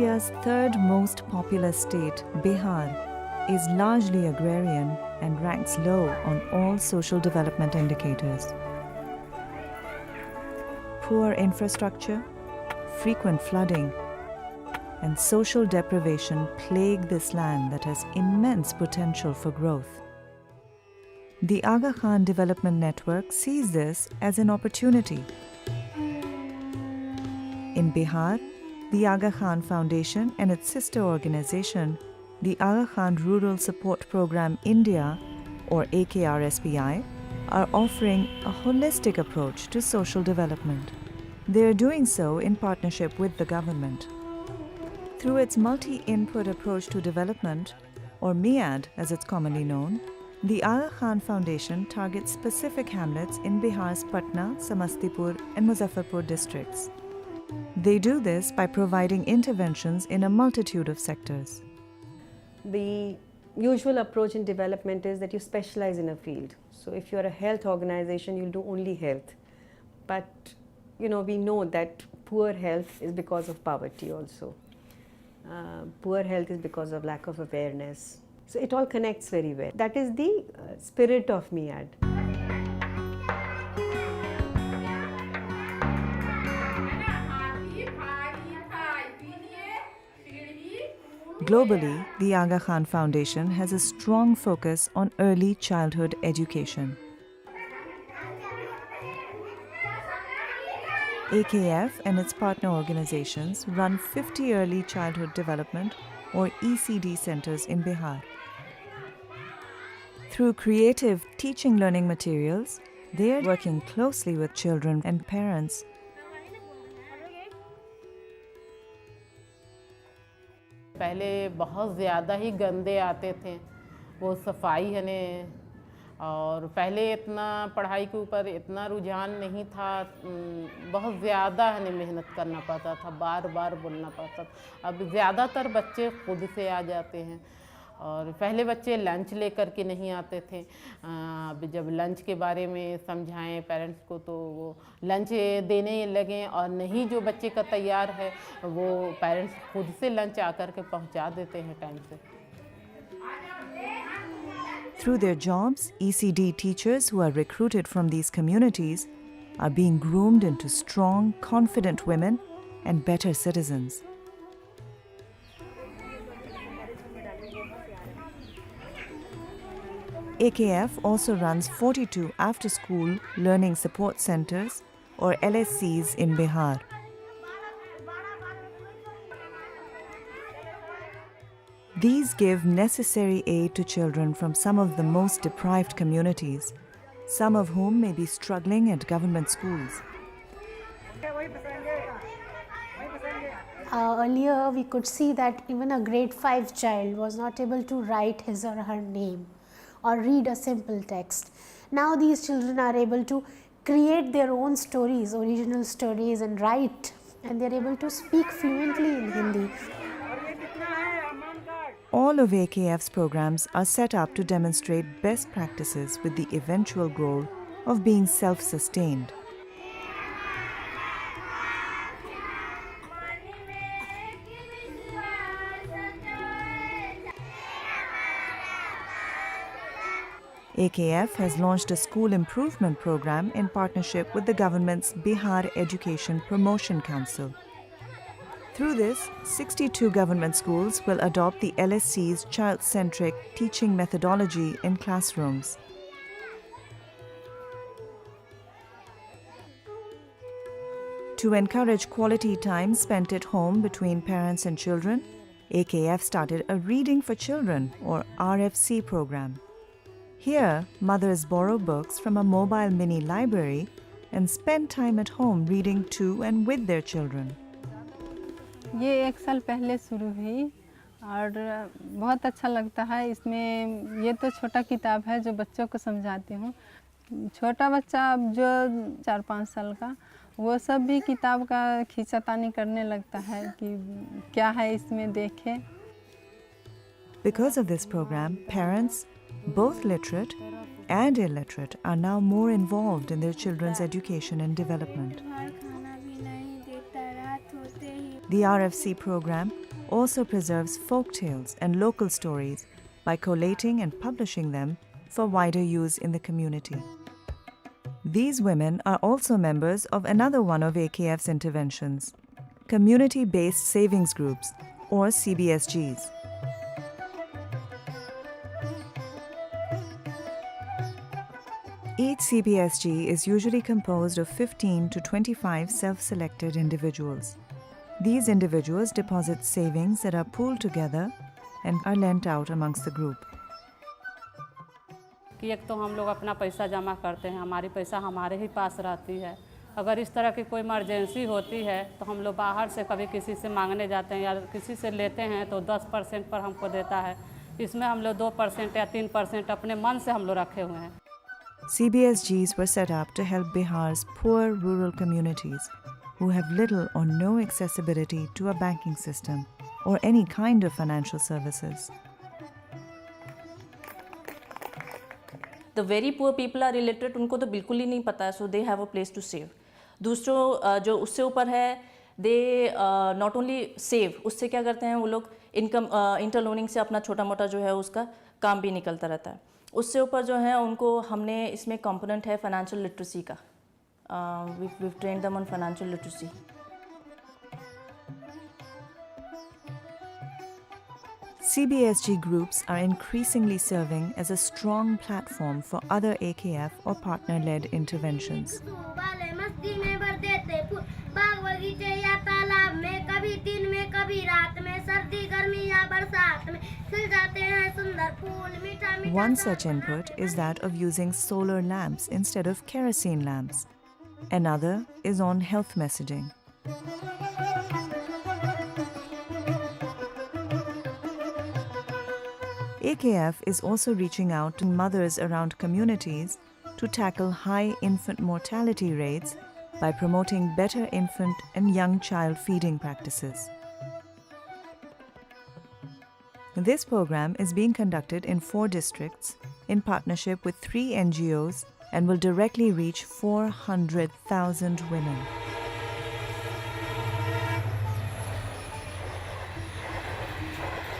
India's third most populous state, Bihar, is largely agrarian and ranks low on all social development indicators. Poor infrastructure, frequent flooding, and social deprivation plague this land that has immense potential for growth. The Aga Khan Development Network sees this as an opportunity. In Bihar, the Aga Khan Foundation and its sister organization, the Aga Khan Rural Support Program India, or AKRSPI, are offering a holistic approach to social development. They are doing so in partnership with the government. Through its multi-input approach to development, or MIAD as it's commonly known, the Aga Khan Foundation targets specific hamlets in Bihar's Patna, Samastipur and Muzaffarpur districts. They do this by providing interventions in a multitude of sectors. The usual approach in development is that you specialize in a field. So if you're a health organization, you'll do only health. But we know that poor health is because of poverty also. Poor health is because of lack of awareness. So it all connects very well. That is the spirit of MIAD. Globally, the Aga Khan Foundation has a strong focus on early childhood education. AKF and its partner organizations run 50 early childhood development or ECD centers in Bihar. Through creative teaching learning materials, they are working closely with children and parents. पहले बहुत ज़्यादा ही गंदे आते थे, वो सफाई है ने, और पहले इतना पढ़ाई के ऊपर इतना रुझान नहीं था, बहुत ज़्यादा है ने मेहनत करना पड़ता था, बार बार बोलना पड़ता था। अब ज़्यादातर बच्चे खुद से आ जाते हैं, और पहले बच्चे लंच लेकर के नहीं आते थे। अब जब लंच के बारे में समझाएं पेरेंट्स को तो वो लंच देने लगे, और नहीं जो बच्चे का तैयार है वो पेरेंट्स खुद से लंच आकर के पहुंचा देते हैं टाइम से। Through their jobs, ECD teachers who are recruited from these communities are being groomed into strong, confident women and better citizens. AKF also runs 42 after-school learning support centers or LSCs in Bihar. These give necessary aid to children from some of the most deprived communities, some of whom may be struggling at government schools. Earlier, we could see that even a grade 5 child was not able to write his or her name or read a simple text. Now these children are able to create their own stories, original stories, and write, and they are able to speak fluently in Hindi. All of AKF's programs are set up to demonstrate best practices with the eventual goal of being self-sustained. AKF has launched a school improvement program in partnership with the government's Bihar Education Promotion Council. Through this, 62 government schools will adopt the LSC's child-centric teaching methodology in classrooms. To encourage quality time spent at home between parents and children, AKF started a Reading for Children or RFC program. Here, mothers borrow books from a mobile mini library and spend time at home reading to and with their children. ये 1 साल पहले शुरू हुई और बहुत अच्छा लगता है। इसमें ये तो छोटा किताब है जो बच्चों को समझाती हूँ। छोटा बच्चा जो 4-5 साल का, वो सब भी किताब का खींचातानी करने लगता है कि क्या है इसमें देखे। Because of this program, parents, both literate and illiterate, are now more involved in their children's education and development. The RFC program also preserves folk tales and local stories by collating and publishing them for wider use in the community. These women are also members of another one of AKF's interventions, community-based savings groups, or CBSGs. Each CBSG is usually composed of 15 to 25 self-selected individuals. These individuals deposit savings that are pooled together and are lent out amongst the group. कि एक तो हम लोग अपना पैसा जमा करते हैं, हमारी पैसा हमारे ही पास रहती है। अगर इस तरह की कोई इमरजेंसी होती है तो हम लोग बाहर से कभी किसी से मांगने जाते हैं या किसी से लेते हैं तो 10% पर हमको देता है। इसमें हम लोग 2% या 3% अपने मन से हम लोग रखे हुए हैं। CBSGs were set up to help Bihar's poor rural communities who have little or no accessibility to a banking system or any kind of financial services. The very poor people are illiterate, उनको तो बिल्कुल ही नहीं पता है, so they have a place to save. दूसरों जो उससे ऊपर है, they not only save, उससे क्या करते हैं वो लोग इनकम इंटरलोनिंग से अपना छोटा मोटा जो है उसका काम भी निकलता रहता है। उससे ऊपर जो है उनको हमने इसमें कंपोनेंट है फाइनेंशियल लिटरेसी का, we've trained them on financial literacy. CBSG groups are increasingly serving as a strong platform for other AKF or partner-led interventions. One such input is that of using solar lamps instead of kerosene lamps. Another is on health messaging. AKF is also reaching out to mothers around communities to tackle high infant mortality rates by promoting better infant and young child feeding practices. This program is being conducted in 4 districts in partnership with 3 NGOs and will directly reach 400,000 women.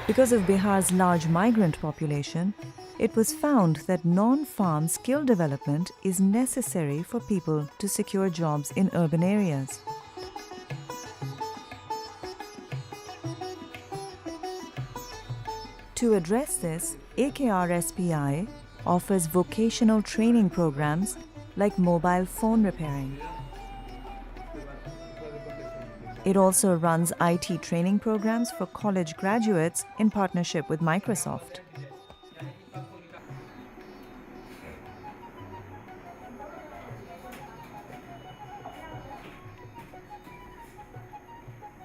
Because of Bihar's large migrant population, it was found that non-farm skill development is necessary for people to secure jobs in urban areas. To address this, AKRSPI offers vocational training programs like mobile phone repairing. It also runs IT training programs for college graduates in partnership with Microsoft.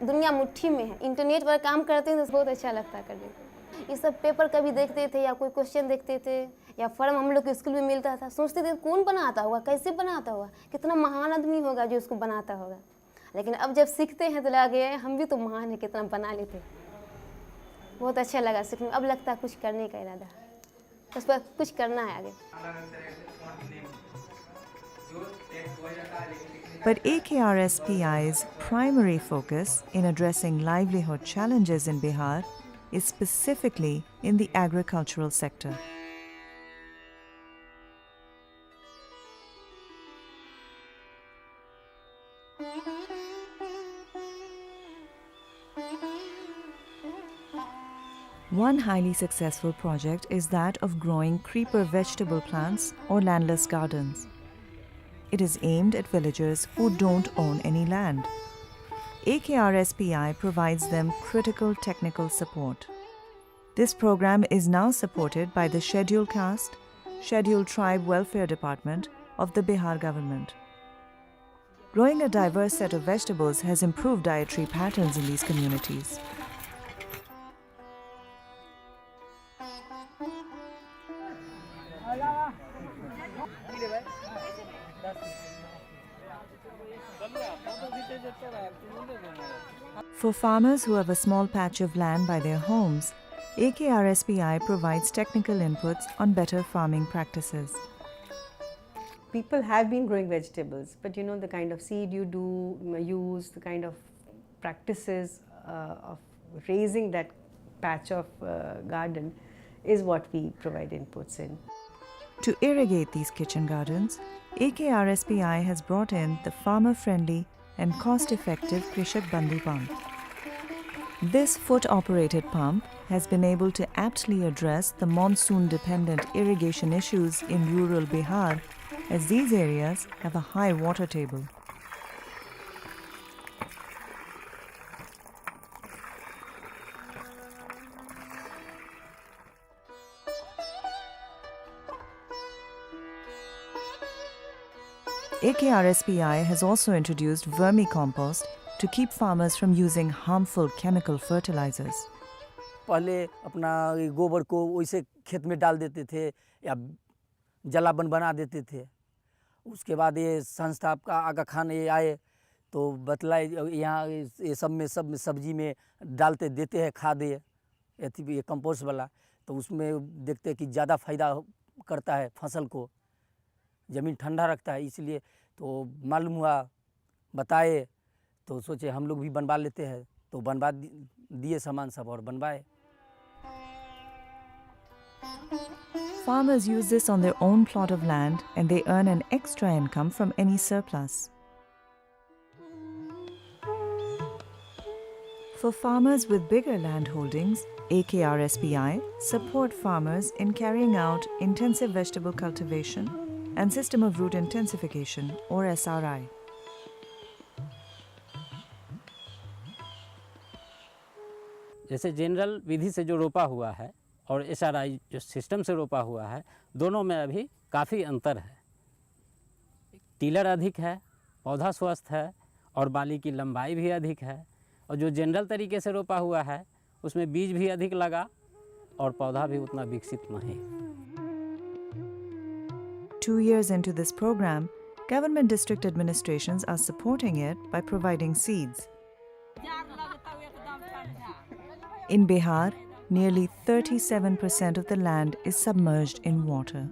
दुनिया मुट्ठी में है, internet पर काम करते हैं तो बहुत अच्छा लगता है करने। ये सब पेपर कभी देखते थे या कोई क्वेश्चन देखते थे या फॉर्म हम लोग के स्कूल में मिलता था, सोचते थे कौन बनाता होगा, कैसे बनाता होगा, कितना महान आदमी होगा जो इसको बनाता होगा। लेकिन अब जब सीखते हैं तो लगे हम भी तो महान है, कितना बना लेते। बहुत अच्छा लगा सीखने, अब लगता है कुछ करने का इरादा, उस पर कुछ करना है आगे। But AKRSPI's primary focus in addressing livelihood challenges in Bihar is specifically in the agricultural sector. One highly successful project is that of growing creeper vegetable plants or landless gardens. It is aimed at villagers who don't own any land. AKRSPI provides them critical technical support. This program is now supported by the Scheduled Caste, Scheduled Tribe Welfare Department of the Bihar government. Growing a diverse set of vegetables has improved dietary patterns in these communities. For farmers who have a small patch of land by their homes, AKRSPI provides technical inputs on better farming practices. People have been growing vegetables, but the kind of seed you use, the kind of practices of raising that patch of garden is what we provide inputs in. To irrigate these kitchen gardens, AKRSPI has brought in the farmer-friendly and cost-effective Krishak Bandhu pump. This foot-operated pump has been able to aptly address the monsoon-dependent irrigation issues in rural Bihar, as these areas have a high water table. AKRSPI has also introduced vermicompost to keep farmers from using harmful chemical fertilizers. पहले अपना गोबर को वैसे खेत में डाल देते थे या जलावन बना देते थे। उसके बाद ये संस्था आपका आगा खान ये आए तो बतलाए यहाँ ये सब में सब्जी में डालते देते हैं खाद ये कंपोस्ट वाला, तो उसमें देखते हैं कि ज़्यादा फायदा करता है फसल को, ज़मीन ठंडा रखता है। इसलिए तो मालूम हुआ, बताए तो सोचे हम लोग भी बनवा लेते हैं, तो बनवा दिए सामान सब और बनवाए। Farmers use this on their own plot of land and they earn an extra income from any surplus. For farmers with bigger land holdings, AKRSPI support farmers in carrying out intensive vegetable cultivation and system of root intensification or SRI. जैसे general विधि से जो रोपा हुआ है और SRI जो system से रोपा हुआ है, दोनों में अभी काफ़ी अंतर है। टीलर अधिक है, पौधा स्वस्थ है और बाली की लंबाई भी अधिक है, और जो जनरल तरीके से रोपा हुआ है उसमें बीज भी अधिक लगा और पौधा भी उतना विकसित नहीं। 2 years into this program, government district administrations are supporting it by providing seeds. In Bihar, nearly 37% of the land is submerged in water.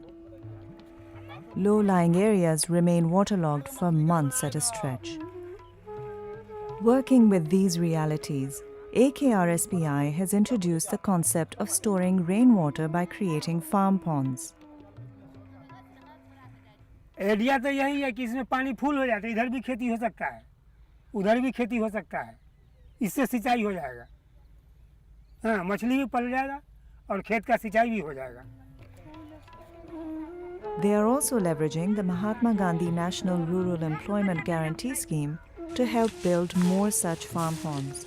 Low-lying areas remain waterlogged for months at a stretch. Working with these realities, AKRSPI has introduced the concept of storing rainwater by creating farm ponds. Idea तो यही है कि इसमें पानी full हो जाता है, इधर भी खेती हो सकता है, उधर भी खेती हो सकता है, इससे सिंचाई हो जाएगा। हाँ, मछली भी पल जाएगा और खेत का सिंचाई भी हो जाएगा। They are also leveraging the Mahatma Gandhi National Rural Employment Guarantee Scheme to help build more such farm ponds.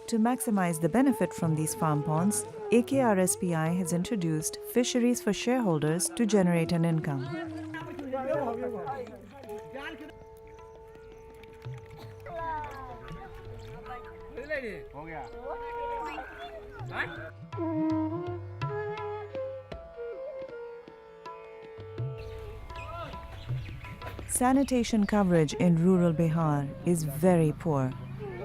To maximize the benefit from these farm ponds, AKRSPI has introduced fisheries for shareholders to generate an income. Sanitation coverage in rural Bihar is very poor,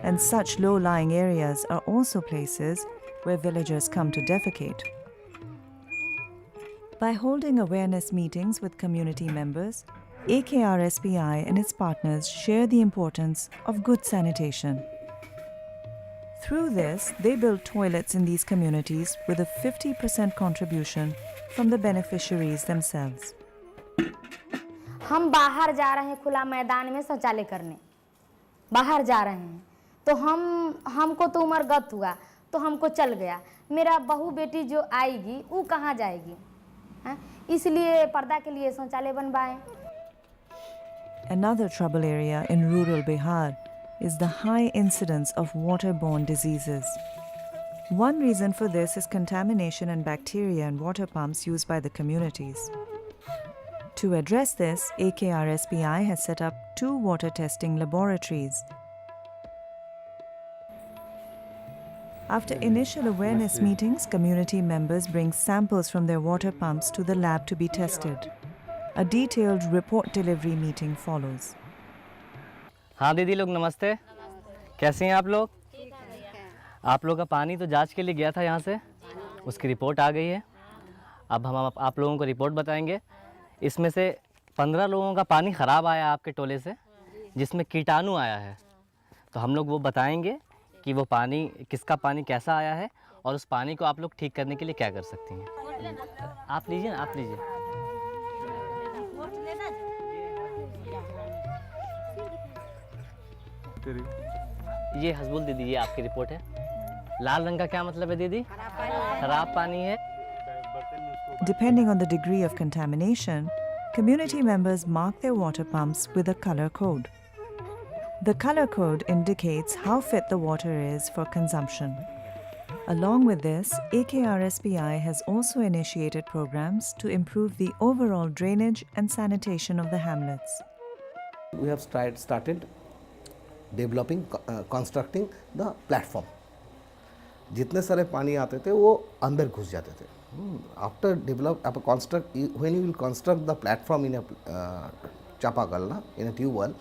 and such low-lying areas are also places where villagers come to defecate. By holding awareness meetings with community members, AKRSPI and its partners share the importance of good sanitation. Through this, they build toilets in these communities with a 50% contribution from the beneficiaries themselves. हम बाहर जा रहे हैं खुला मैदान में शौचालय करने, बाहर जा रहे हैं तो हमको तो उम्र गत हुआ तो हमको चल गया, मेरा बहू बेटी जो आएगी वो कहाँ जाएगी, हैं? इसलिए पर्दा के लिए शौचालय बनवाएं। Another trouble area in rural Bihar is the high incidence of waterborne diseases. One reason for this is contamination and bacteria in water pumps used by the communities. To address this, AKRSPI has set up 2 water testing laboratories. After initial awareness meetings, community members bring samples from their water pumps to the lab to be tested. A detailed report delivery meeting follows. हाँ दीदी लोग नमस्ते, कैसे हैं आप लोग? आप लोग का पानी तो जांच के लिए गया था यहाँ से, उसकी रिपोर्ट आ गई है। अब हम आप लोगों को रिपोर्ट बताएंगे। इसमें से 15 लोगों का पानी ख़राब आया आपके टोले से, जिसमें कीटाणु आया है। तो हम लोग वो बताएंगे कि वो पानी किसका पानी कैसा आया है और उस पानी को आप लोग ठीक करने के लिए क्या कर सकती हैं। आप लीजिए ना, आप लीजिए। ये हसबुल दीदी, ये आपकी रिपोर्ट है। लाल रंग का क्या मतलब है दीदी? खराब पानी है। Depending on the degree of contamination, community members mark their water pumps with a color code. The color code indicates how fit the water is for consumption. Along with this, AKRSPI has also initiated programs to improve the overall drainage and sanitation of the hamlets. We have started developing, constructing the platform. जितने सारे पानी आते थे वो अंदर घुस जाते थे. After when you will construct the platform in a चापाकल, in a tube well,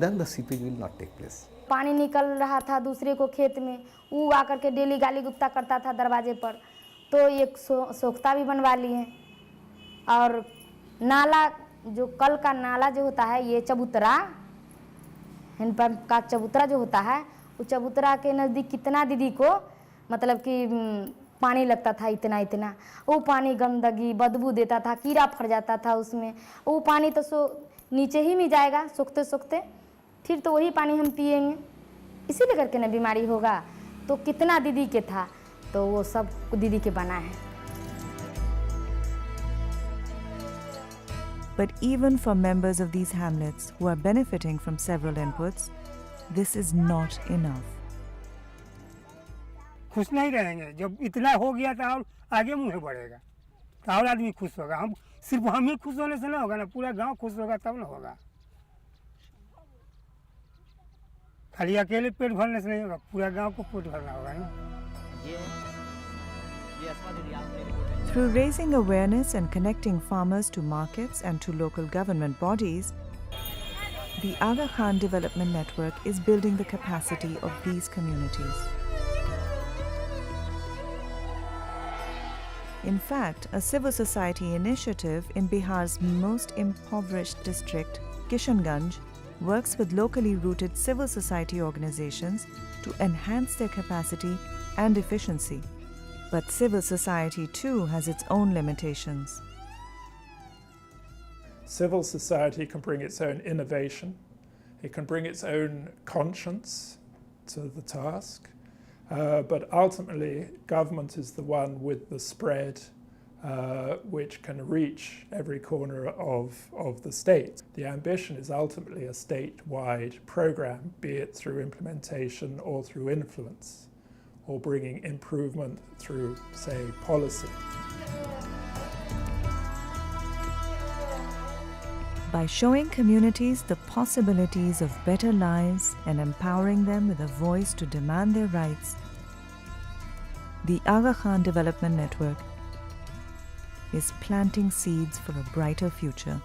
then the seepage will not take place. पानी निकल रहा था दूसरे को खेत में, वो आकर के डेली गाली गुप्ता करता था दरवाजे पर, तो एक सोख्ता भी बनवा लिए। और नाला, जो कल का नाला जो होता है, ये चबूतरा, हैंडपम्प का चबूतरा जो होता है, वो चबूतरा के नज़दीक कितना दीदी को मतलब कि पानी लगता था इतना इतना, वो पानी गंदगी बदबू देता था, कीड़ा फट जाता था उसमें। वो पानी तो नीचे ही में जाएगा सोखते सोखते, फिर तो वही पानी हम पिएंगे, इसीलिए करके ना बीमारी होगा। तो कितना दीदी के था, तो वो सब दीदी के बना है। But even for members of these hamlets who are benefiting from several inputs, this is not enough. खुश नहीं रहेंगे। जब इतना हो गया तो और आगे मुँह बढ़ेगा, तो और आदमी खुश होगा। हम सिर्फ हम ही खुश होने से ना होगा ना, पूरा गांव खुश होगा तब ना होगा। खाली अकेले पेट भरने से नहीं होगा, पूरा गांव को पेट भरना होगा ना। Through raising awareness and connecting farmers to markets and to local government bodies, the Aga Khan Development Network is building the capacity of these communities. In fact, a civil society initiative in Bihar's most impoverished district, Kishanganj, works with locally rooted civil society organizations to enhance their capacity and efficiency. But civil society too has its own limitations. Civil society can bring its own innovation, it can bring its own conscience to the task. But ultimately, government is the one with the spread which can reach every corner of the state. The ambition is ultimately a statewide program, be it through implementation or through influence, or bringing improvement through, say, policy. By showing communities the possibilities of better lives and empowering them with a voice to demand their rights, the Aga Khan Development Network is planting seeds for a brighter future.